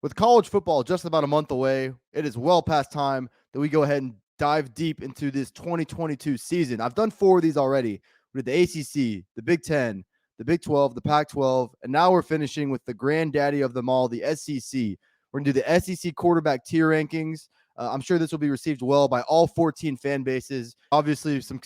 With college football just about a month away, it is well past time that we go ahead and dive deep into this 2022 season. I've done 4 of these already. We did the ACC, the Big 10, the Big 12, the Pac 12, and now we're finishing with the granddaddy of them all, the SEC. We're going to do the SEC quarterback tier rankings. I'm sure this will be received well by all 14 fan bases. Obviously, some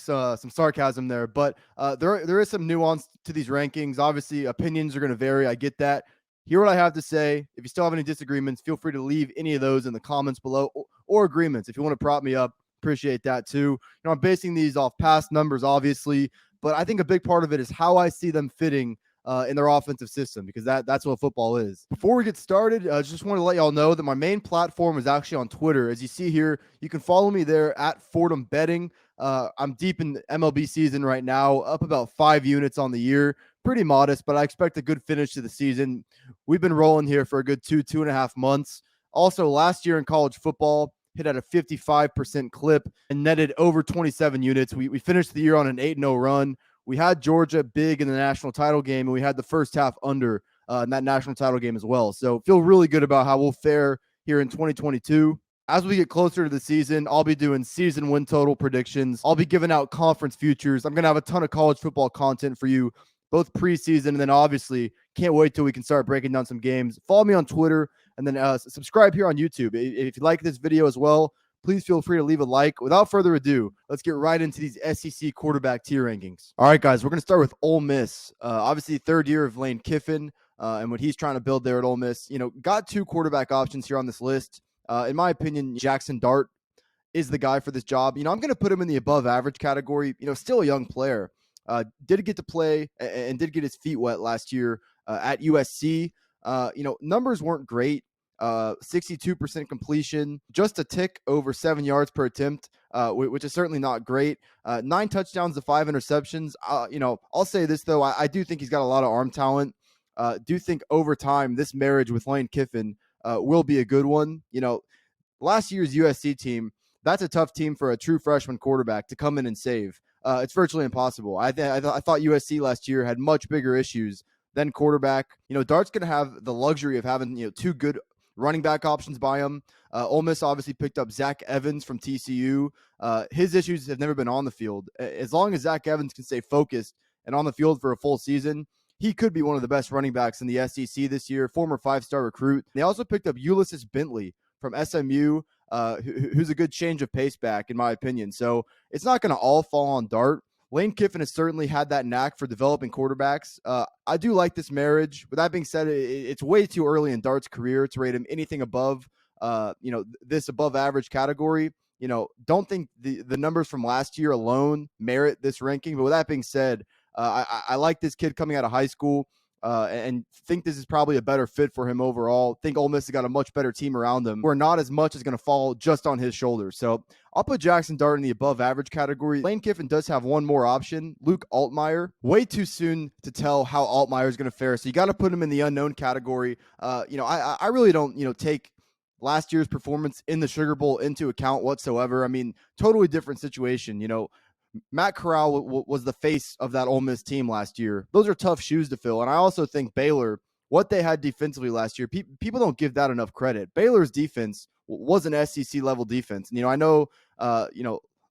sarcasm there, but there is some nuance to these rankings. Obviously, opinions are going to vary. I get that. Hear what I have to say. If you still have any disagreements, feel free to leave any of those in the comments below, or agreements. If you want to prop me up, appreciate that too. I'm basing these off past numbers, obviously, but I think a big part of it is how I see them fitting in their offensive system, because that's what football is. Before we get started, I just want to let y'all know that my main platform is actually on Twitter. As you see here, you can follow me there at Fordham Betting. I'm deep in the MLB season right now, up about 5 units on the year. Pretty modest, but I expect a good finish to the season. We've been rolling here for a good 2.5 months. Also, last year in college football, hit at a 55% clip and netted over 27 units. We finished the year on an 8-0 run. We had Georgia big in the national title game, and we had the first half under in that national title game as well. So feel really good about how we'll fare here in 2022. As we get closer to the season, I'll be doing season win total predictions. I'll be giving out conference futures. I'm going to have a ton of college football content for you, both preseason, and then obviously can't wait till we can start breaking down some games. Follow me on Twitter, and then subscribe here on YouTube. If you like this video as well, please feel free to leave a like. Without further ado, let's get right into these SEC quarterback tier rankings. All right, guys, we're going to start with Ole Miss. Obviously, third year of Lane Kiffin and what he's trying to build there at Ole Miss. Got 2 quarterback options here on this list. In my opinion, Jaxson Dart is the guy for this job. I'm going to put him in the above average category. Still a young player. Did get to play and did get his feet wet last year at USC. Numbers weren't great. 62% completion, just a tick over 7 yards per attempt, which is certainly not great. 9 touchdowns to 5 interceptions. I'll say this, though. I do think he's got a lot of arm talent. Do think over time this marriage with Lane Kiffin will be a good one. Last year's USC team, that's a tough team for a true freshman quarterback to come in and save. It's virtually impossible. I thought USC last year had much bigger issues than quarterback. Dart's going to have the luxury of having 2 good running back options by him. Ole Miss obviously picked up Zach Evans from TCU. His issues have never been on the field. As long as Zach Evans can stay focused and on the field for a full season, he could be one of the best running backs in the SEC this year, former 5-star recruit. They also picked up Ulysses Bentley from SMU, who's a good change of pace back, in my opinion. So it's not going to all fall on Dart. Lane Kiffin has certainly had that knack for developing quarterbacks. I do like this marriage. With that being said, it's way too early in Dart's career to rate him anything above, this above average category. Don't think the numbers from last year alone merit this ranking. But with that being said, I like this kid coming out of high school. And think this is probably a better fit for him overall. Think Ole Miss has got a much better team around them, where not as much is going to fall just on his shoulders. So I'll put Jaxson Dart in the above average category. Lane Kiffin does have one more option, Luke Altmeyer. Way too soon to tell how Altmeyer is going to fare, so you got to put him in the unknown category. I really don't take last year's performance in the Sugar Bowl into account whatsoever. I mean, totally different situation. Matt Corral was the face of that Ole Miss team last year. Those are tough shoes to fill. And I also think Baylor, what they had defensively last year, people don't give that enough credit. Baylor's defense was an SEC level defense. And, I know,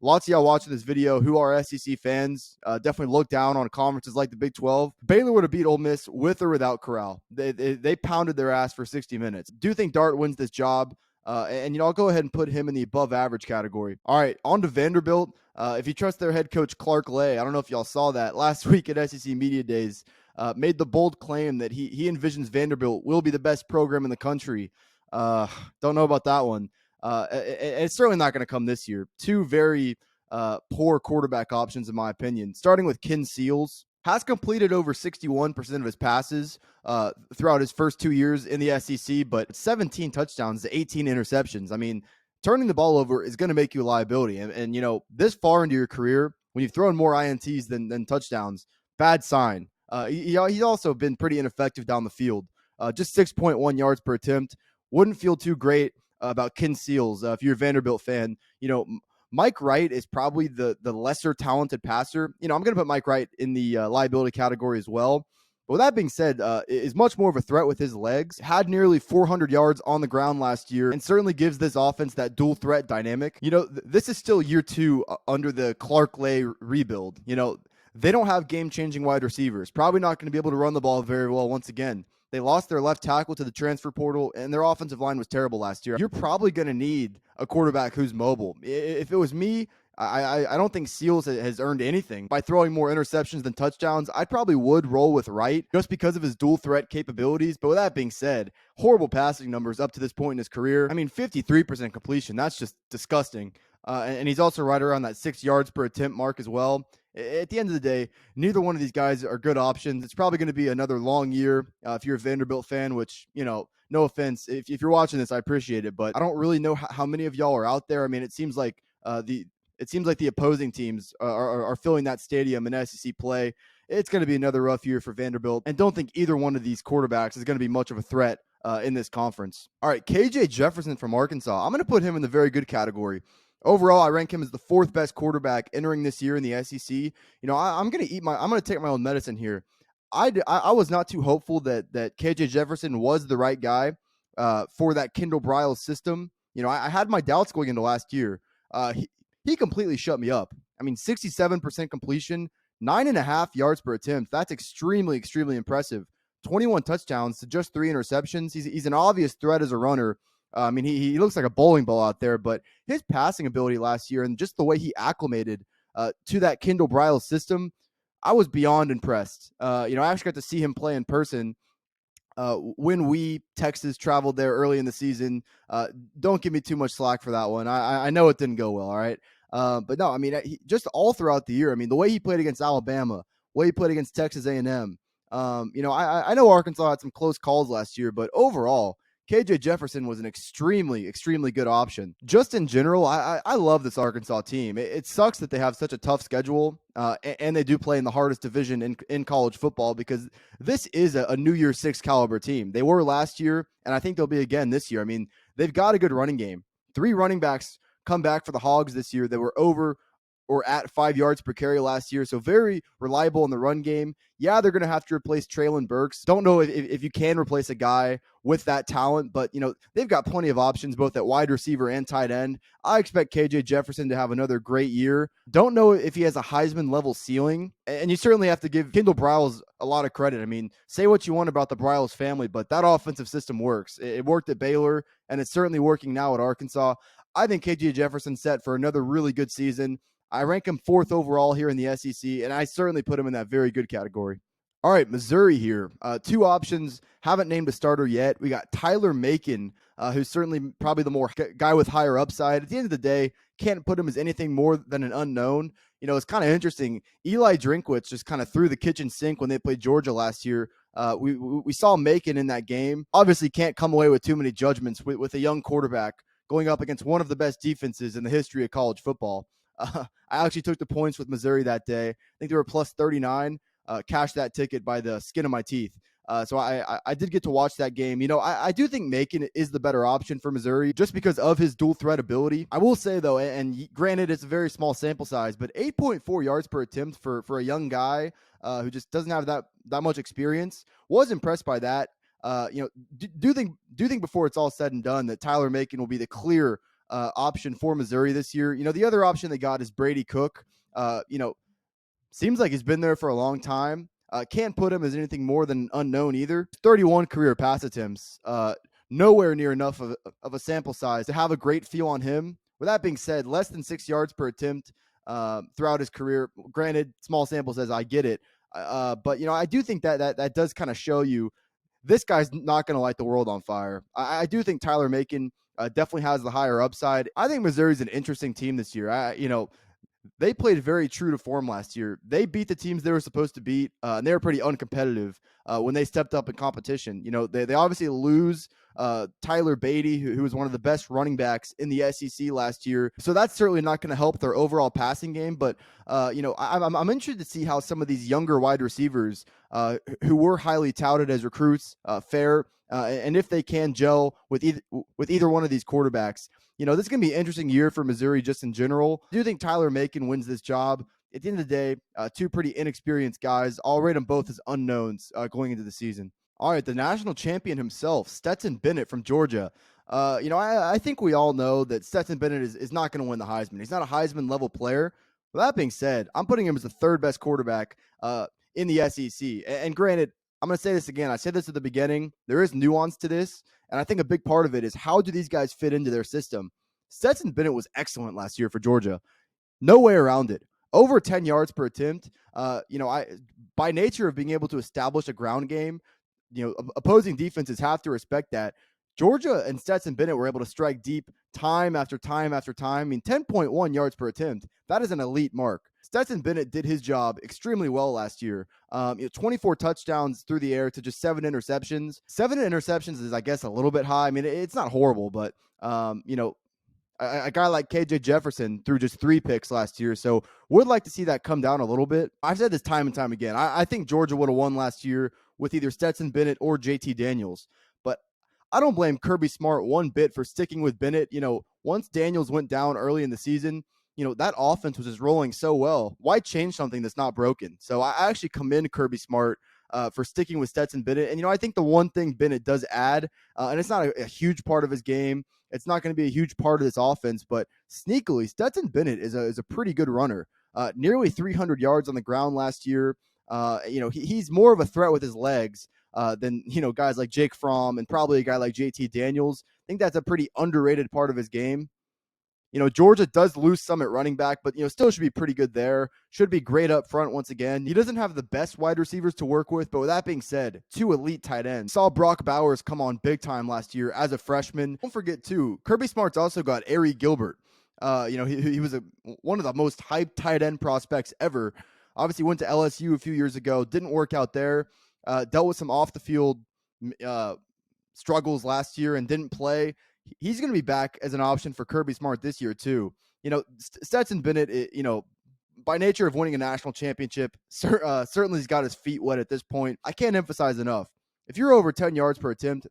lots of y'all watching this video who are SEC fans definitely look down on conferences like the Big 12. Baylor would have beat Ole Miss with or without Corral. They pounded their ass for 60 minutes. Do think Dart wins this job. I'll go ahead and put him in the above average category. All right, on to Vanderbilt. If you trust their head coach, Clark Lay, I don't know if y'all saw that last week at SEC Media Days, made the bold claim that he envisions Vanderbilt will be the best program in the country. Don't know about that one. It's certainly not going to come this year. 2 very poor quarterback options, in my opinion, starting with Ken Seals. Has completed over 61% of his passes throughout his first 2 years in the SEC, but 17 touchdowns to 18 interceptions. I mean, turning the ball over is going to make you a liability. And this far into your career, when you've thrown more INTs than touchdowns, bad sign. He's also been pretty ineffective down the field. Just 6.1 yards per attempt. Wouldn't feel too great about Ken Seals if you're a Vanderbilt fan. Mike Wright is probably the lesser talented passer. I'm going to put Mike Wright in the liability category as well. But with that being said, is much more of a threat with his legs. Had nearly 400 yards on the ground last year, and certainly gives this offense that dual threat dynamic. This is still year 2 under the Clark-Lay rebuild. They don't have game-changing wide receivers. Probably not going to be able to run the ball very well once again. They lost their left tackle to the transfer portal, and their offensive line was terrible last year. You're probably going to need a quarterback who's mobile. If it was me, I don't think Seals has earned anything by throwing more interceptions than touchdowns. I probably would roll with Wright just because of his dual threat capabilities. But with that being said, horrible passing numbers up to this point in his career. 53% completion. That's just disgusting. And he's also right around that 6 yards per attempt mark as well. At the end of the day, neither one of these guys are good options. It's probably going to be another long year if you're a Vanderbilt fan, which, no offense. If you're watching this, I appreciate it. But I don't really know how many of y'all are out there. It seems like the opposing teams are filling that stadium in SEC play. It's going to be another rough year for Vanderbilt. And don't think either one of these quarterbacks is going to be much of a threat in this conference. All right, KJ Jefferson from Arkansas. I'm going to put him in the very good category. Overall, I rank him as the 4th best quarterback entering this year in the SEC. I'm going to take my own medicine here. I was not too hopeful that KJ Jefferson was the right guy for that Kendall Briles system. I had my doubts going into last year. He completely shut me up. 67% completion, 9.5 yards per attempt. That's extremely, extremely impressive. 21 touchdowns to just 3 interceptions. He's an obvious threat as a runner. He looks like a bowling ball out there, but his passing ability last year and just the way he acclimated to that Kendall Briles system, I was beyond impressed. I actually got to see him play in person when Texas traveled there early in the season. Don't give me too much slack for that one. I know it didn't go well, all right? But no, just all throughout the year, the way he played against Alabama, the way he played against Texas A&M, I know Arkansas had some close calls last year, but overall, KJ Jefferson was an extremely, extremely good option. Just in general, I love this Arkansas team. It sucks that they have such a tough schedule, and they do play in the hardest division in college football, because this is a New Year's Six caliber team. They were last year, and I think they'll be again this year. They've got a good running game. 3 running backs come back for the Hogs this year that were over or at 5 yards per carry last year. So very reliable in the run game. Yeah, they're going to have to replace Treylon Burks. Don't know if you can replace a guy with that talent, but they've got plenty of options both at wide receiver and tight end. I expect KJ Jefferson to have another great year. Don't know if he has a Heisman level ceiling, and you certainly have to give Kendall Briles a lot of credit. Say what you want about the Briles family, but that offensive system works. It worked at Baylor, and it's certainly working now at Arkansas. I think KJ Jefferson's set for another really good season. I rank him 4th overall here in the SEC, and I certainly put him in that very good category. All right, Missouri here. 2 options. Haven't named a starter yet. We got Tyler Macon, who's certainly probably the more guy with higher upside. At the end of the day, can't put him as anything more than an unknown. It's kind of interesting. Eli Drinkwitz just kind of threw the kitchen sink when they played Georgia last year. We saw Macon in that game. Obviously can't come away with too many judgments with a young quarterback going up against one of the best defenses in the history of college football. I actually took the points with Missouri that day. I think they were plus 39. Cashed that ticket by the skin of my teeth. So I did get to watch that game. I do think Macon is the better option for Missouri just because of his dual threat ability. I will say, though, and granted, it's a very small sample size, but 8.4 yards per attempt for a young guy who just doesn't have that much experience. Was impressed by that. Do think before it's all said and done that Tyler Macon will be the clear option for Missouri this year. The other option they got is Brady Cook. Seems like he's been there for a long time. Can't put him as anything more than unknown either. 31 career pass attempts. Nowhere near enough of a sample size to have a great feel on him. With that being said, less than 6 yards per attempt throughout his career. Granted, small sample says I get it. But I do think that does kind of show you this guy's not going to light the world on fire. I do think Tyler Macon definitely has the higher upside. I think Missouri's an interesting team this year. They played very true to form last year. They beat the teams they were supposed to beat, and they were pretty uncompetitive when they stepped up in competition. They obviously lose Tyler Beatty, who was one of the best running backs in the SEC last year. So that's certainly not going to help their overall passing game. But, I'm interested to see how some of these younger wide receivers who were highly touted as recruits fare, and if they can gel with either one of these quarterbacks. This is going to be an interesting year for Missouri just in general. I do think Tyler Macon wins this job. at the end of the day, two pretty inexperienced guys. I'll rate them both as unknowns going into the season. All right, the national champion himself, Stetson Bennett from Georgia. I think we all know that Stetson Bennett is not going to win the Heisman. He's not a Heisman level player. With that being said, I'm putting him as the third best quarterback in the SEC. And granted, I'm going to say this again. I said this at the beginning. There is nuance to this. And I think a big part of it is how do these guys fit into their system? Stetson Bennett was excellent last year for Georgia. No way around it. Over 10 yards per attempt. By nature of being able to establish a ground game, opposing defenses have to respect that. Georgia and Stetson Bennett were able to strike deep time after time after time. I mean, 10.1 yards per attempt. That is an elite mark. Stetson Bennett did his job extremely well last year. 24 touchdowns through the air to just 7 interceptions. 7 interceptions is, I guess, a little bit high. I mean, it's not horrible, but, a guy like KJ Jefferson threw just 3 picks last year. So would like to see that come down a little bit. I've said this time and time again. I think Georgia would have won last year with either Stetson Bennett or JT Daniels. But I don't blame Kirby Smart one bit for sticking with Bennett. Once Daniels went down early in the season, that offense was just rolling so well. Why change something that's not broken? So I actually commend Kirby Smart for sticking with Stetson Bennett. And, I think the one thing Bennett does add, and it's not a huge part of his game, it's not going to be a huge part of this offense, but sneakily, Stetson Bennett is a pretty good runner. Nearly 300 yards on the ground last year. He's more of a threat with his legs than, guys like Jake Fromm and probably a guy like JT Daniels. I think that's a pretty underrated part of his game. Georgia does lose some at running back, but, still should be pretty good there. Should be great up front once again. He doesn't have the best wide receivers to work with, but with that being said, 2 elite tight ends. Saw Brock Bowers come on big time last year as a freshman. Don't forget, too, Kirby Smart's also got Ari Gilbert. He was one of the most hyped tight end prospects ever. Obviously went to LSU a few years ago. Didn't work out there. Dealt with some off-the-field struggles last year and didn't play. He's going to be back as an option for Kirby Smart this year, too. Stetson Bennett, by nature of winning a national championship, certainly he's got his feet wet at this point. I can't emphasize enough. If you're over 10 yards per attempt,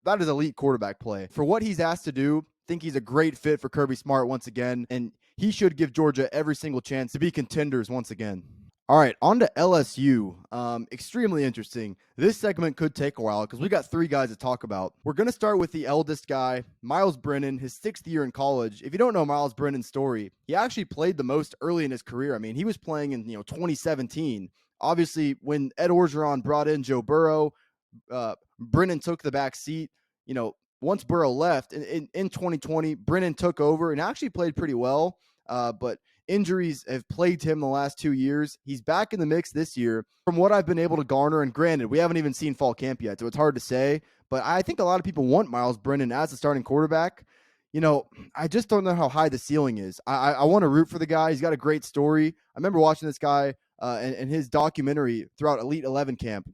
that is elite quarterback play. For what he's asked to do, I think he's a great fit for Kirby Smart once again, and he should give Georgia every single chance to be contenders once again. All right, on to LSU. Extremely interesting. This segment could take a while because we got 3 guys to talk about. We're going to start with the eldest guy, Myles Brennan, his 6th year in college. If you don't know Myles Brennan's story, he actually played the most early in his career. I mean, he was playing in 2017. Obviously, when Ed Orgeron brought in Joe Burrow, Brennan took the back seat. Once Burrow left in 2020, Brennan took over and actually played pretty well. But injuries have plagued him the last 2 years. He's back in the mix this year. From what I've been able to garner, and granted, we haven't even seen fall camp yet, so it's hard to say, but I think a lot of people want Myles Brennan as a starting quarterback. I just don't know how high the ceiling is. I want to root for the guy. He's got a great story. I remember watching this guy and his documentary throughout Elite 11 camp.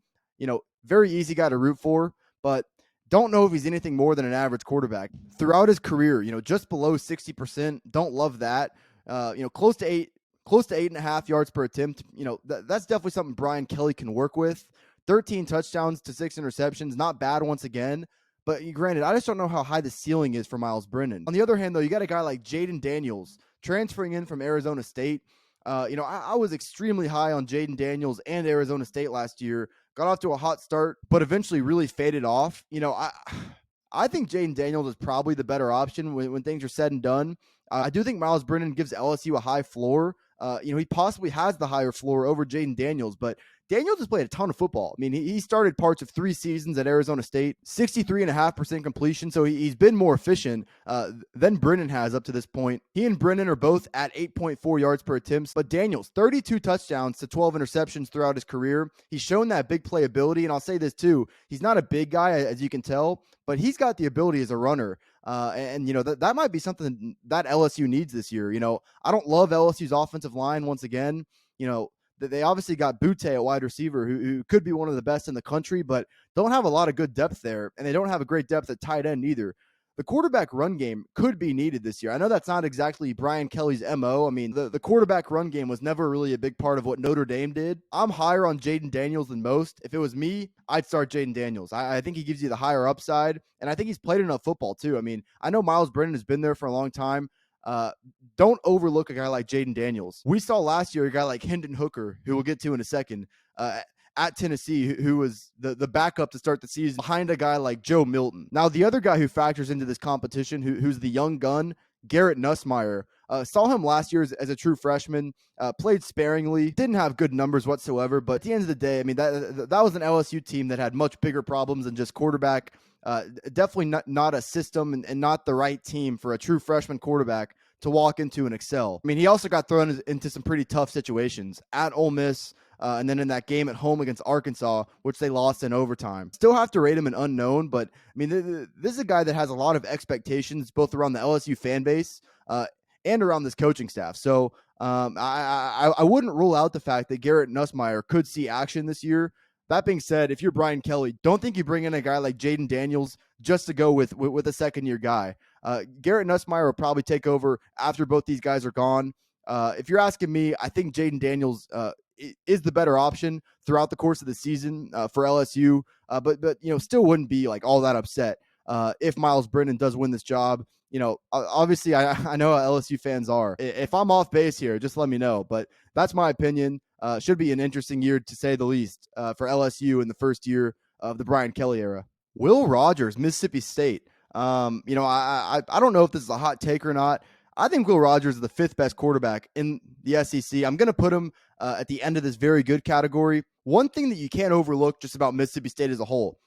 Very easy guy to root for, but don't know if he's anything more than an average quarterback. Throughout his career, just below 60%. Don't love that. Close to 8.5 yards per attempt. That's definitely something Brian Kelly can work with. 13 touchdowns to 6 interceptions. Not bad once again. But granted, I just don't know how high the ceiling is for Myles Brennan. On the other hand, though, you got a guy like Jayden Daniels transferring in from Arizona State. I was extremely high on Jayden Daniels and Arizona State last year. Got off to a hot start, but eventually really faded off. I think Jayden Daniels is probably the better option when things are said and done. I do think Myles Brennan gives LSU a high floor. He possibly has the higher floor over Jayden Daniels, but Daniels has played a ton of football. I mean, he started parts of 3 seasons at Arizona State, 63.5% completion, so he's been more efficient than Brennan has up to this point. He and Brennan are both at 8.4 yards per attempt, but Daniels, 32 touchdowns to 12 interceptions throughout his career. He's shown that big playability, and I'll say this too, he's not a big guy, as you can tell, but he's got the ability as a runner. That might be something that LSU needs this year. I don't love LSU's offensive line once again. They obviously got Butte at wide receiver, who could be one of the best in the country, but don't have a lot of good depth there, and they don't have a great depth at tight end either. The quarterback run game could be needed this year. I know that's not exactly Brian Kelly's MO. I mean, the quarterback run game was never really a big part of what Notre Dame did. I'm higher on Jayden Daniels than most. If it was me, I'd start Jayden Daniels. I think he gives you the higher upside, and I think he's played enough football too. I mean, I know Myles Brennan has been there for a long time. Uh, don't overlook a guy like Jayden Daniels. We saw last year a guy like Hendon Hooker, who we'll get to in a second, at Tennessee, who was the backup to start the season behind a guy like Joe Milton. Now, the other guy who factors into this competition, who's the young gun, Garrett Nussmeier, saw him last year as a true freshman, played sparingly, didn't have good numbers whatsoever. But at the end of the day, I mean, that was an LSU team that had much bigger problems than just quarterback. Definitely not a system and not the right team for a true freshman quarterback to walk into and excel. I mean, he also got thrown into some pretty tough situations at Ole Miss, and then in that game at home against Arkansas, which they lost in overtime. Still have to rate him an unknown, but I mean, this is a guy that has a lot of expectations both around the LSU fan base and around this coaching staff. So I wouldn't rule out the fact that Garrett Nussmeier could see action this year. That being said, if you're Brian Kelly, don't think you bring in a guy like Jayden Daniels just to go with a second-year guy. Garrett Nussmeier will probably take over after both these guys are gone. If you're asking me, I think Jayden Daniels is the better option throughout the course of the season for LSU, but still wouldn't be like all that upset if Myles Brennan does win this job. Obviously, I know how LSU fans are. If I'm off base here, just let me know. But that's my opinion. Should be an interesting year, to say the least, for LSU in the first year of the Brian Kelly era. Will Rogers, Mississippi State. I don't know if this is a hot take or not. I think Will Rogers is the fifth best quarterback in the SEC. I'm going to put him at the end of this very good category. One thing that you can't overlook just about Mississippi State as a whole,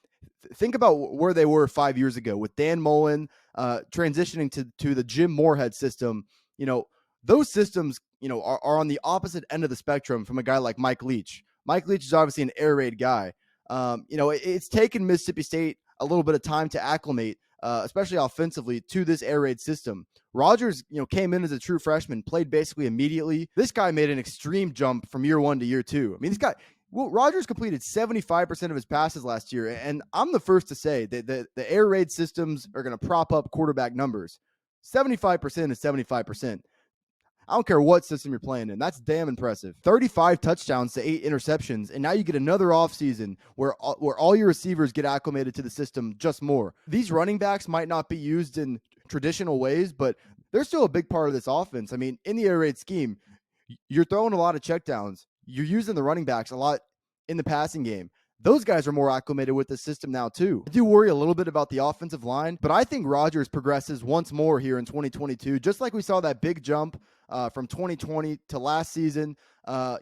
think about where they were 5 years ago with Dan Mullen transitioning to the Jim Moorhead system. Those systems, are on the opposite end of the spectrum from a guy like Mike Leach. Mike Leach is obviously an air raid guy. It's taken Mississippi State a little bit of time to acclimate, especially offensively, to this air raid system. Rogers, came in as a true freshman, played basically immediately. This guy made an extreme jump from year one to year two. I mean, Rogers completed 75% of his passes last year, and I'm the first to say that the air raid systems are going to prop up quarterback numbers. 75% is 75%. I don't care what system you're playing in. That's damn impressive. 35 touchdowns to 8 interceptions, and now you get another offseason where all your receivers get acclimated to the system just more. These running backs might not be used in traditional ways, but they're still a big part of this offense. I mean, in the air raid scheme, you're throwing a lot of checkdowns. You're using the running backs a lot in the passing game. Those guys are more acclimated with the system now, too. I do worry a little bit about the offensive line, but I think Rogers progresses once more here in 2022, just like we saw that big jump from 2020 to last season. I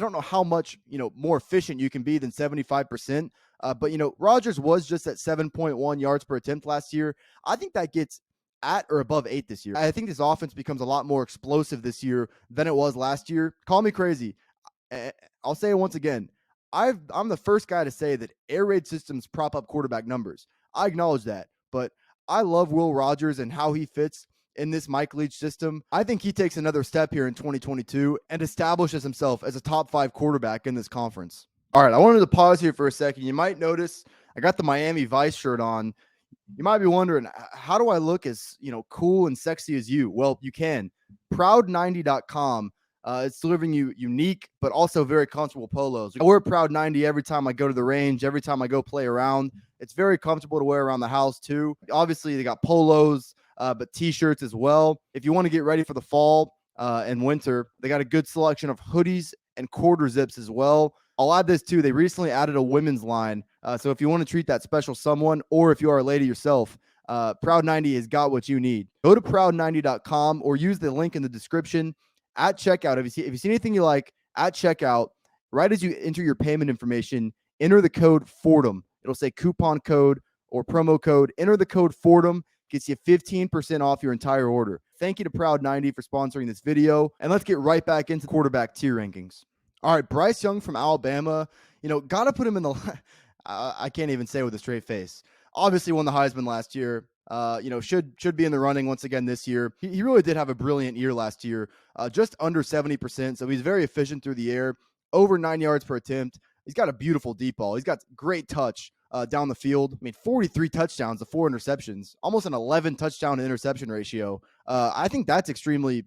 don't know how much, more efficient you can be than 75%. But Rogers was just at 7.1 yards per attempt last year. I think that gets at or above 8 this year. I think this offense becomes a lot more explosive this year than it was last year. Call me crazy. I'll say it once again. I'm the first guy to say that air raid systems prop up quarterback numbers. I acknowledge that, but I love Will Rogers and how he fits in this Mike Leach system. I think he takes another step here in 2022 and establishes himself as a top 5 quarterback in this conference. All right, I wanted to pause here for a second. You might notice I got the Miami Vice shirt on. You might be wondering, how do I look as, cool and sexy as you? Well, you can. Proud90.com. It's delivering you unique, but also very comfortable polos. I wear Proud 90 every time I go to the range, every time I go play around. It's very comfortable to wear around the house too. Obviously, they got polos, but t-shirts as well. If you want to get ready for the fall and winter, they got a good selection of hoodies and quarter zips as well. I'll add this too. They recently added a women's line. So if you want to treat that special someone, or if you are a lady yourself, Proud 90 has got what you need. Go to proud90.com or use the link in the description. At checkout, if you see anything you like at checkout, right as you enter your payment information, enter the code Fordham. It'll say coupon code or promo code. Enter the code Fordham, gets you 15% off your entire order. Thank you to Proud 90 for sponsoring this video. And let's get right back into quarterback tier rankings. All right, Bryce Young from Alabama. Got to put him in the I can't even say with a straight face. Obviously won the Heisman last year. Should be in the running once again this year. He really did have a brilliant year last year, just under 70%. So he's very efficient through the air, over 9 yards per attempt. He's got a beautiful deep ball. He's got great touch down the field. 43 touchdowns to 4 interceptions, almost an 11 touchdown to interception ratio. I think that's extremely,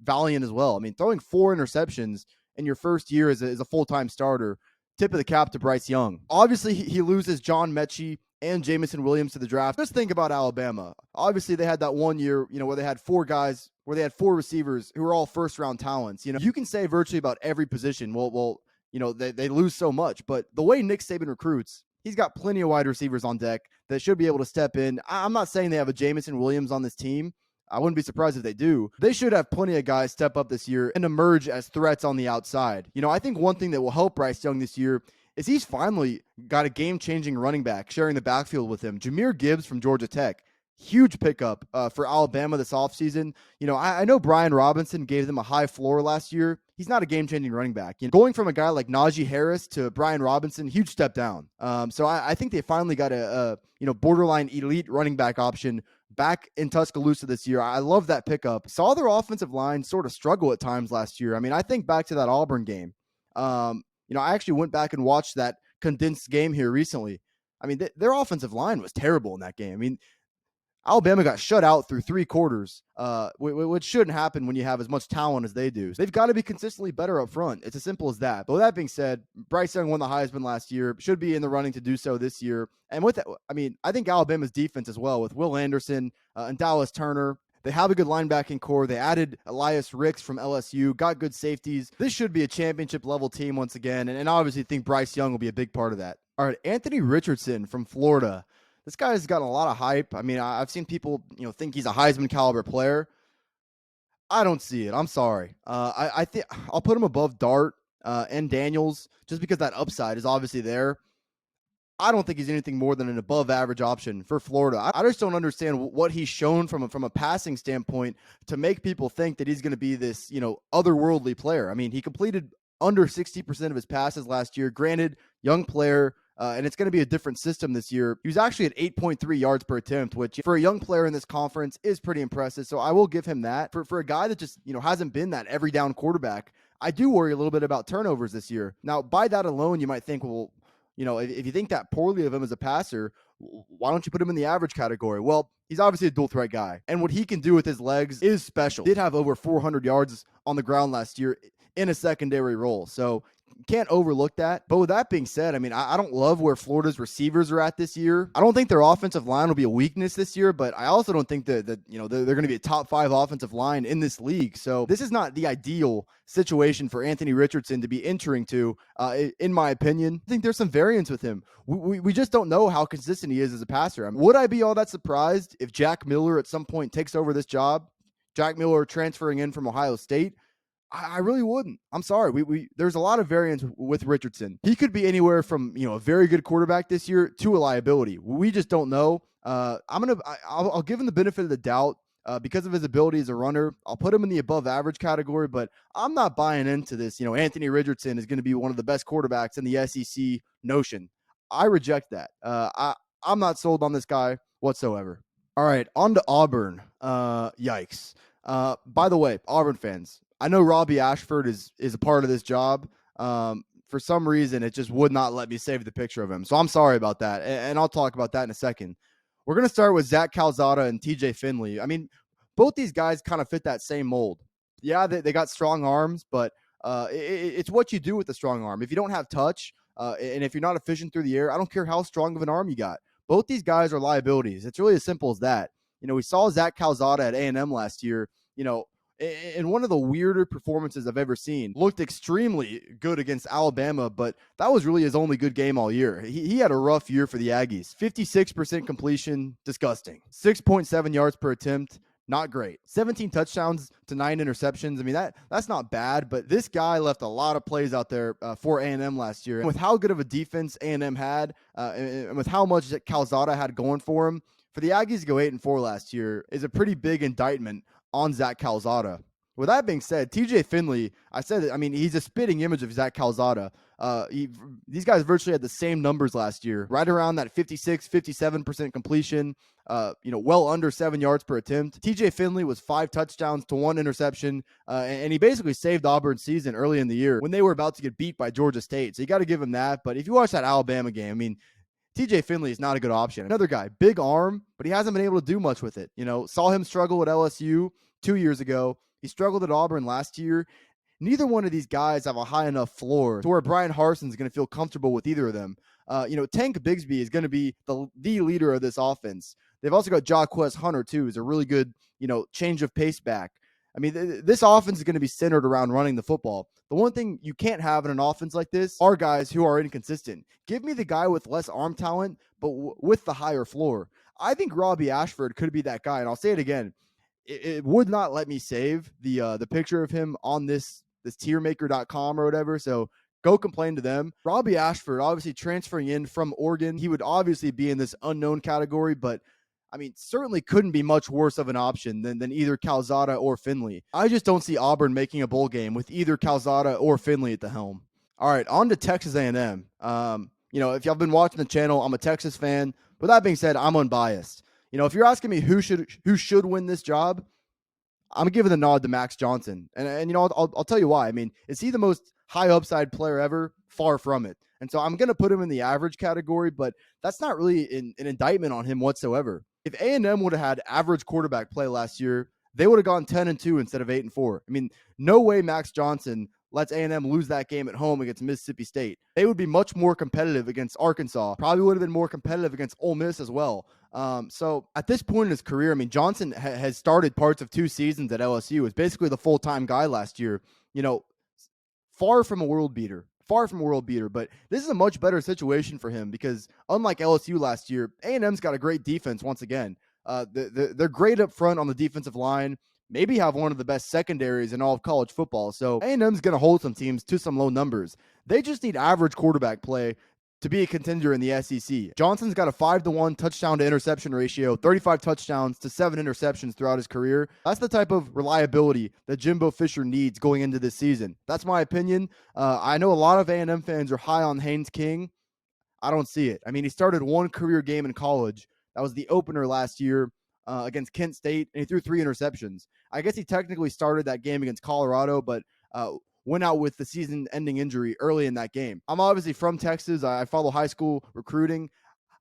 valiant as well. Throwing 4 interceptions in your first year as a full-time starter, tip of the cap to Bryce Young. Obviously, he loses John Mechie and Jamison Williams to the draft. Just think about Alabama. Obviously, they had that 1 year, where they had 4 guys, where they had 4 receivers who were all first-round talents. You can say virtually about every position. Well, they lose so much. But the way Nick Saban recruits, he's got plenty of wide receivers on deck that should be able to step in. I'm not saying they have a Jamison Williams on this team. I wouldn't be surprised if they do. They should have plenty of guys step up this year and emerge as threats on the outside. I think one thing that will help Bryce Young this year is he's finally got a game-changing running back sharing the backfield with him. Jahmyr Gibbs from Georgia Tech. Huge pickup for Alabama this offseason. I know Brian Robinson gave them a high floor last year. He's not a game-changing running back. Going from a guy like Najee Harris to Brian Robinson, huge step down. So I think they finally got a borderline elite running back option back in Tuscaloosa this year. I love that pickup. Saw their offensive line sort of struggle at times last year. I think back to that Auburn game. I actually went back and watched that condensed game here recently. Their offensive line was terrible in that game. Alabama got shut out through 3 quarters, which shouldn't happen when you have as much talent as they do. They've got to be consistently better up front. It's as simple as that. But with that being said, Bryce Young won the Heisman last year, should be in the running to do so this year. And with that, I think Alabama's defense as well, with Will Anderson and Dallas Turner, they have a good linebacking core. They added Elias Ricks from LSU, got good safeties. This should be a championship level team once again. And obviously think Bryce Young will be a big part of that. All right, Anthony Richardson from Florida. This guy has gotten a lot of hype. I've seen people, think he's a Heisman caliber player. I don't see it. I'm sorry. I think I'll put him above Dart and Daniels just because that upside is obviously there. I don't think he's anything more than an above average option for Florida. I just don't understand what he's shown from a passing standpoint to make people think that he's going to be this, otherworldly player. He completed under 60% of his passes last year. Granted, young player, and it's going to be a different system this year. He was actually at 8.3 yards per attempt, which for a young player in this conference is pretty impressive. So I will give him that. For a guy that just, hasn't been that every down quarterback, I do worry a little bit about turnovers this year. Now, by that alone, you might think, well, if you think that poorly of him as a passer, why don't you put him in the average category? Well, he's obviously a dual threat guy, and what he can do with his legs is special. He did have over 400 yards on the ground last year in a secondary role. So can't overlook that. But with that being said, I don't love where Florida's receivers are at this year. I don't think their offensive line will be a weakness this year, but I also don't think that they're going to be a top 5 offensive line in this league. So this is not the ideal situation for Anthony Richardson to be entering to, in my opinion. I think there's some variance with him. We just don't know how consistent he is as a passer. Would I be all that surprised if Jack Miller at some point takes over this job? Jack Miller transferring in from Ohio State? I really wouldn't. I'm sorry. There's a lot of variance with Richardson. He could be anywhere from, a very good quarterback this year to a liability. We just don't know. I'll give him the benefit of the doubt because of his ability as a runner. I'll put him in the above average category, but I'm not buying into this. Anthony Richardson is going to be one of the best quarterbacks in the SEC notion. I reject that. I'm not sold on this guy whatsoever. All right, on to Auburn. Yikes. By the way, Auburn fans, I know Robby Ashford is a part of this job. For some reason, it just would not let me save the picture of him. So I'm sorry about that. And I'll talk about that in a second. We're going to start with Zach Calzada and TJ Finley. Both these guys kind of fit that same mold. Yeah, they got strong arms, but it's what you do with a strong arm. If you don't have touch, and if you're not efficient through the air, I don't care how strong of an arm you got. Both these guys are liabilities. It's really as simple as that. We saw Zach Calzada at A&M last year, in one of the weirder performances I've ever seen. Looked extremely good against Alabama, but that was really his only good game all year. He had a rough year for the Aggies. 56% completion, disgusting. 6.7 yards per attempt, not great. 17 touchdowns to 9 interceptions. That's not bad, but this guy left a lot of plays out there for A&M last year. And with how good of a defense A&M had, and with how much Calzada had going for him, for the Aggies to go 8-4 last year is a pretty big indictment on Zach Calzada. With that being said, TJ Finley, I said it, he's a spitting image of Zach Calzada. These guys virtually had the same numbers last year, right around that 56, 57% completion, well under 7 yards per attempt. TJ Finley was 5 touchdowns to 1 interception, and he basically saved Auburn's season early in the year when they were about to get beat by Georgia State. So you got to give him that. But if you watch that Alabama game, TJ Finley is not a good option. Another guy, big arm, but he hasn't been able to do much with it. Saw him struggle at LSU 2 years ago. He struggled at Auburn last year. Neither one of these guys have a high enough floor to where Brian Harson's going to feel comfortable with either of them. Tank Bigsby is going to be the leader of this offense. They've also got Jaquez Hunter, too, who's a really good, change of pace back. I mean, this offense is going to be centered around running the football. The one thing you can't have in an offense like this are guys who are inconsistent. Give me the guy with less arm talent, but with the higher floor. I think Robby Ashford could be that guy. And I'll say it again. It would not let me save the picture of him on this tiermaker.com or whatever. So go complain to them. Robby Ashford, obviously transferring in from Oregon. He would obviously be in this unknown category, but I mean, certainly couldn't be much worse of an option than either Calzada or Finley. I just don't see Auburn making a bowl game with either Calzada or Finley at the helm. All right, on to Texas A&M. If y'all been watching the channel, I'm a Texas fan. But that being said, I'm unbiased. If you're asking me who should win this job, I'm giving the nod to Max Johnson. And I'll tell you why. I mean, is he the most high upside player ever? Far from it. And so I'm going to put him in the average category, but that's not really an indictment on him whatsoever. If A&M would have had average quarterback play last year, they would have gone 10-2 instead of 8-4. I mean, no way Max Johnson lets A&M lose that game at home against Mississippi State. They would be much more competitive against Arkansas. Probably would have been more competitive against Ole Miss as well. So at this point in his career, I mean, Johnson has started parts of 2 seasons at LSU. Was basically the full-time guy last year. Far from a world beater. But this is a much better situation for him because unlike LSU last year, A&M's got a great defense once again. They're great up front on the defensive line. Maybe have one of the best secondaries in all of college football. So A&M's going to hold some teams to some low numbers. They just need average quarterback play to be a contender in the SEC. Johnson's got a 5-to-1 touchdown to interception ratio, 35 touchdowns to 7 interceptions throughout his career. That's the type of reliability that Jimbo Fisher needs going into this season. That's my opinion. I know a lot of A&M fans are high on Haynes King. I don't see it. I mean, he started 1 career game in college. That was the opener last year against Kent State, and he threw 3 interceptions. I guess he technically started that game against Colorado, but went out with the season-ending injury early in that game. I'm obviously from Texas. I follow high school recruiting.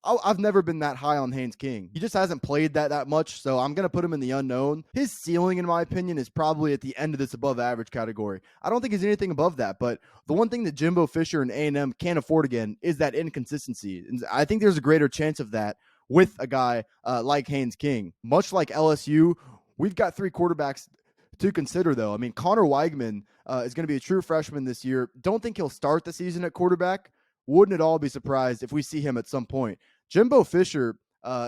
I've never been that high on Haynes King. He just hasn't played that much, so I'm going to put him in the unknown. His ceiling, in my opinion, is probably at the end of this above-average category. I don't think he's anything above that, but the one thing that Jimbo Fisher and A&M can't afford again is that inconsistency. And I think there's a greater chance of that with a guy like Haynes King. Much like LSU, we've got 3 quarterbacks to consider, though. I mean, Connor Weigman is going to be a true freshman this year. Don't think he'll start the season at quarterback. Wouldn't at all be surprised if we see him at some point. Jimbo Fisher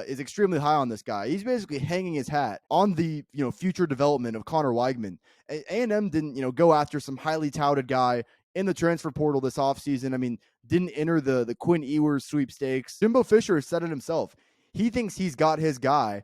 is extremely high on this guy. He's basically hanging his hat on the future development of Connor Weigman. A&M didn't go after some highly touted guy in the transfer portal this offseason. I mean, didn't enter the Quinn Ewers sweepstakes. Jimbo Fisher has said it himself. He thinks he's got his guy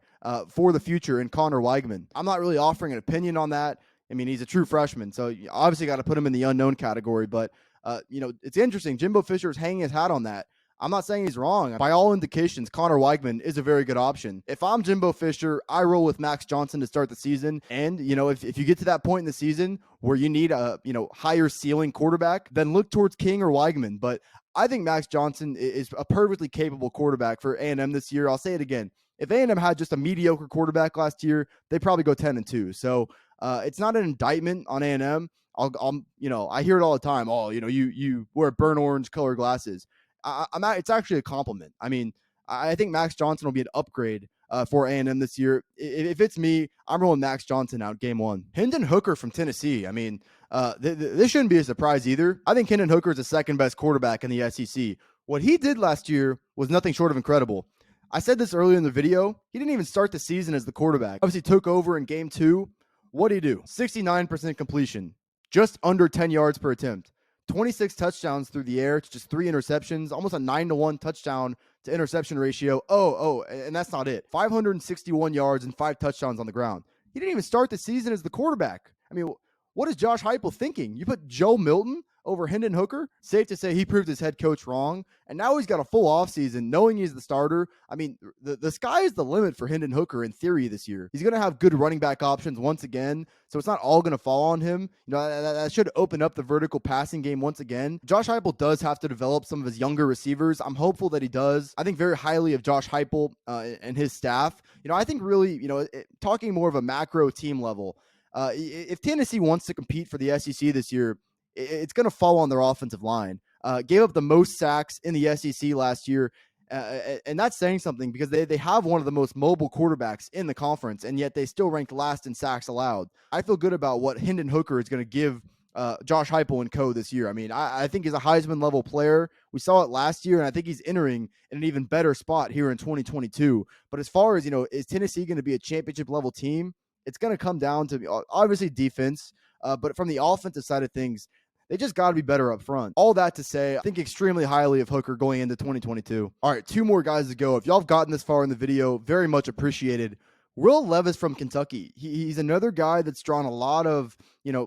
for the future in Connor Weigman. I'm not really offering an opinion on that. I mean, he's a true freshman, so you obviously got to put him in the unknown category. But, it's interesting. Jimbo Fisher is hanging his hat on that. I'm not saying he's wrong. By all indications, Connor Weigman is a very good option. If I'm Jimbo Fisher, I roll with Max Johnson to start the season. And, if you get to that point in the season where you need a, higher ceiling quarterback, then look towards King or Weigman. But I think Max Johnson is a perfectly capable quarterback for A&M this year. I'll say it again. If A&M had just a mediocre quarterback last year, they'd probably go 10-2. So it's not an indictment on A&M. I hear it all the time. Oh, you wear burnt orange colored glasses. It's actually a compliment. I mean, I think Max Johnson will be an upgrade for A&M this year. If it's me, I'm rolling Max Johnson out game 1. Hendon Hooker from Tennessee. I mean, this shouldn't be a surprise either. I think Hendon Hooker is the second best quarterback in the SEC. What he did last year was nothing short of incredible. I said this earlier in the video. He didn't even start the season as the quarterback. Obviously took over in game 2. What did he do? 69% completion, just under 10 yards per attempt. 26 touchdowns through the air, just 3 interceptions, almost a 9-to-1 touchdown to interception ratio. And that's not it. 561 yards and 5 touchdowns on the ground. He didn't even start the season as the quarterback. I mean, what is Josh Heupel thinking? You put Joe Milton over Hendon Hooker? Safe to say he proved his head coach wrong. And now he's got a full offseason knowing he's the starter. I mean, the sky is the limit for Hendon Hooker in theory this year. He's going to have good running back options once again. So it's not all going to fall on him. That should open up the vertical passing game once again. Josh Heupel does have to develop some of his younger receivers. I'm hopeful that he does. I think very highly of Josh Heupel and his staff. I think really, talking more of a macro team level, if Tennessee wants to compete for the SEC this year, it's going to fall on their offensive line. Gave up the most sacks in the SEC last year. And that's saying something because they have one of the most mobile quarterbacks in the conference, and yet they still ranked last in sacks allowed. I feel good about what Hendon Hooker is going to give Josh Heupel and co this year. I mean, I think he's a Heisman level player. We saw it last year, and I think he's entering in an even better spot here in 2022. But as far as, is Tennessee going to be a championship level team? It's going to come down to obviously defense, but from the offensive side of things, they just got to be better up front. All that to say, I think extremely highly of Hooker going into 2022. All right, 2 more guys to go. If y'all have gotten this far in the video, very much appreciated. Will Levis from Kentucky. He's another guy that's drawn a lot of,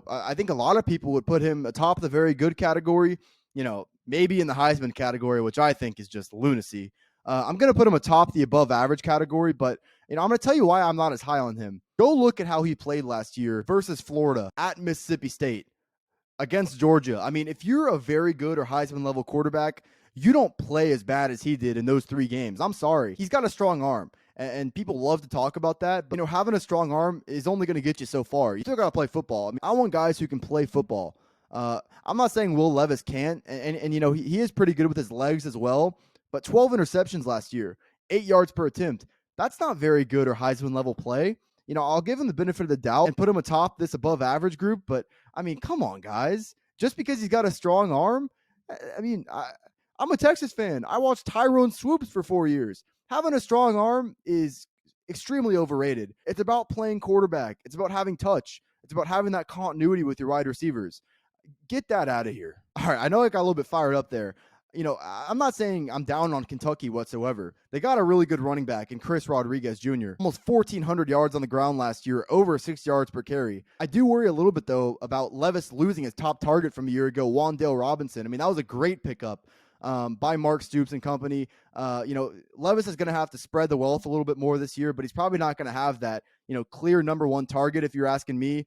I think a lot of people would put him atop the very good category, maybe in the Heisman category, which I think is just lunacy. I'm going to put him atop the above average category, but I'm going to tell you why I'm not as high on him. Go look at how he played last year versus Florida at Mississippi State against Georgia. I mean, if you're a very good or Heisman level quarterback, you don't play as bad as he did in those 3 games. I'm sorry. He's got a strong arm, and people love to talk about that. But, having a strong arm is only going to get you so far. You still got to play football. I mean, I want guys who can play football. I'm not saying Will Levis can't, and he is pretty good with his legs as well. But 12 interceptions last year, 8 yards per attempt. That's not very good or Heisman level play. I'll give him the benefit of the doubt and put him atop this above average group. But I mean, come on, guys. Just because he's got a strong arm, I mean, I'm a Texas fan. I watched Tyrone Swoops for 4 years. Having a strong arm is extremely overrated. It's about playing quarterback. It's about having touch. It's about having that continuity with your wide receivers. Get that out of here. All right, I know I got a little bit fired up there. I'm not saying I'm down on Kentucky whatsoever. They got a really good running back in Chris Rodriguez Jr. Almost 1,400 yards on the ground last year, over 6 yards per carry. I do worry a little bit, though, about Levis losing his top target from a year ago, Wan'Dale Robinson. I mean, that was a great pickup by Mark Stoops and company. Levis is going to have to spread the wealth a little bit more this year, but he's probably not going to have that, clear number 1 target if you're asking me.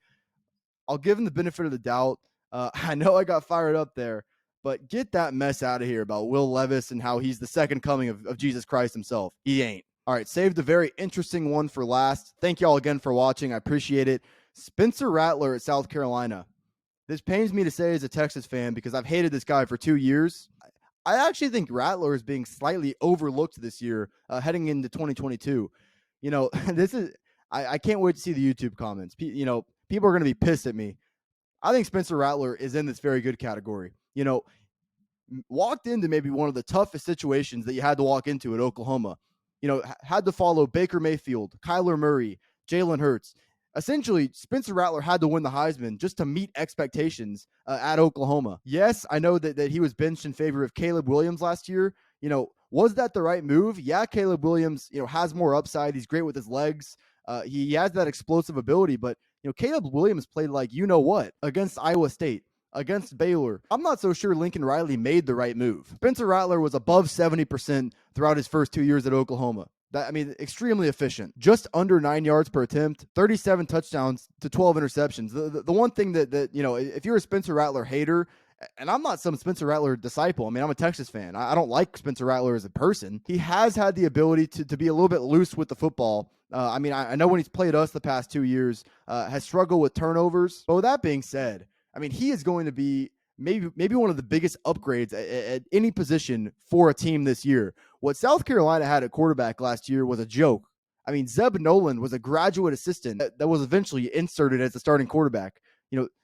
I'll give him the benefit of the doubt. I know I got fired up there. But get that mess out of here about Will Levis and how he's the second coming of Jesus Christ himself. He ain't. All right, saved a very interesting one for last. Thank y'all again for watching. I appreciate it. Spencer Rattler at South Carolina. This pains me to say as a Texas fan because I've hated this guy for 2 years. I actually think Rattler is being slightly overlooked this year heading into 2022. This is I can't wait to see the YouTube comments. People are going to be pissed at me. I think Spencer Rattler is in this very good category. Walked into maybe one of the toughest situations that you had to walk into at Oklahoma. Had to follow Baker Mayfield, Kyler Murray, Jalen Hurts. Essentially, Spencer Rattler had to win the Heisman just to meet expectations at Oklahoma. Yes, I know that he was benched in favor of Caleb Williams last year. Was that the right move? Yeah, Caleb Williams, has more upside. He's great with his legs. He has that explosive ability, but Caleb Williams played like what against Iowa State, against Baylor. I'm not so sure Lincoln Riley made the right move. Spencer Rattler was above 70% throughout his first 2 years at Oklahoma. Extremely efficient. Just under 9 yards per attempt, 37 touchdowns to 12 interceptions. The one thing that if you're a Spencer Rattler hater, and I'm not some Spencer Rattler disciple. I'm a Texas fan. I don't like Spencer Rattler as a person. He has had the ability to be a little bit loose with the football. I know when he's played us the past 2 years, has struggled with turnovers. But with that being said, he is going to be maybe one of the biggest upgrades at any position for a team this year. What South Carolina had at quarterback last year was a joke. Zeb Nolan was a graduate assistant that was eventually inserted as the starting quarterback.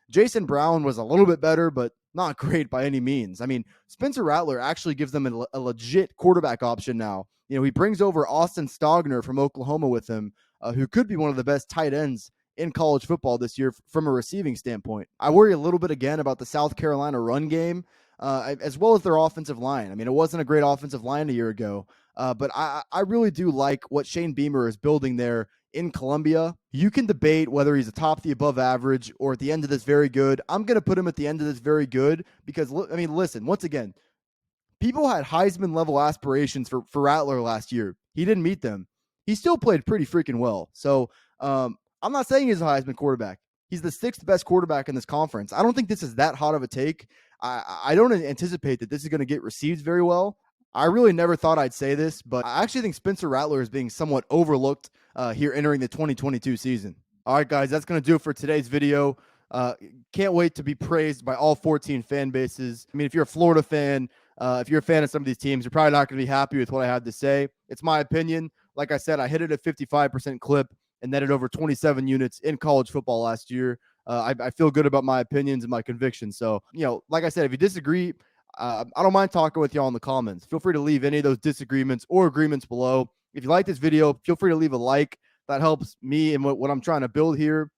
Jason Brown was a little bit better, but not great by any means. Spencer Rattler actually gives them a legit quarterback option now. He brings over Austin Stogner from Oklahoma with him, who could be one of the best tight ends in college football this year from a receiving standpoint. I worry a little bit again about the South Carolina run game, as well as their offensive line. It wasn't a great offensive line a year ago, but I really do like what Shane Beamer is building there in Columbia. You can debate whether he's atop the above average or at the end of this very good. I'm going to put him at the end of this very good because, listen, once again, people had Heisman level aspirations for Rattler last year. He didn't meet them. He still played pretty freaking well. So I'm not saying he's a Heisman quarterback. He's the 6th best quarterback in this conference. I don't think this is that hot of a take. I don't anticipate that this is going to get received very well. I really never thought I'd say this, but I actually think Spencer Rattler is being somewhat overlooked here entering the 2022 season. All right, guys, that's going to do it for today's video. Can't wait to be praised by all 14 fan bases. I mean, if you're a Florida fan, if you're a fan of some of these teams, you're probably not going to be happy with what I have to say. It's my opinion. Like I said, I hit it at 55% clip and netted over 27 units in college football last year. I feel good about my opinions and my convictions. So, like I said, if you disagree, I don't mind talking with y'all in the comments. Feel free to leave any of those disagreements or agreements below. If you like this video, feel free to leave a like. That helps me and what I'm trying to build here.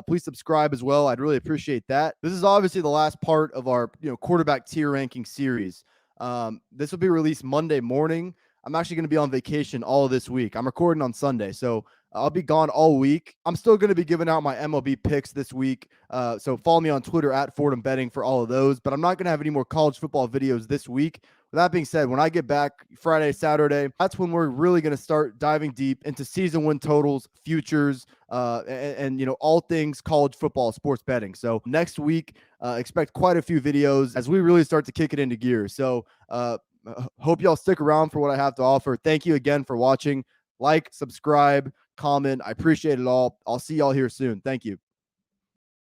Please subscribe as well. I'd really appreciate that. This is obviously the last part of our quarterback tier ranking series. This will be released Monday morning. I'm actually going to be on vacation all of this week. I'm recording on Sunday, so I'll be gone all week. I'm still going to be giving out my MLB picks this week. So follow me on Twitter at Fordham Betting for all of those. But I'm not going to have any more college football videos this week. With that being said, when I get back Friday, Saturday, that's when we're really going to start diving deep into season win totals, futures, and all things college football sports betting. So next week, expect quite a few videos as we really start to kick it into gear. So hope y'all stick around for what I have to offer. Thank you again for watching. Like, subscribe, comment. I appreciate it all. I'll see y'all here soon. Thank you.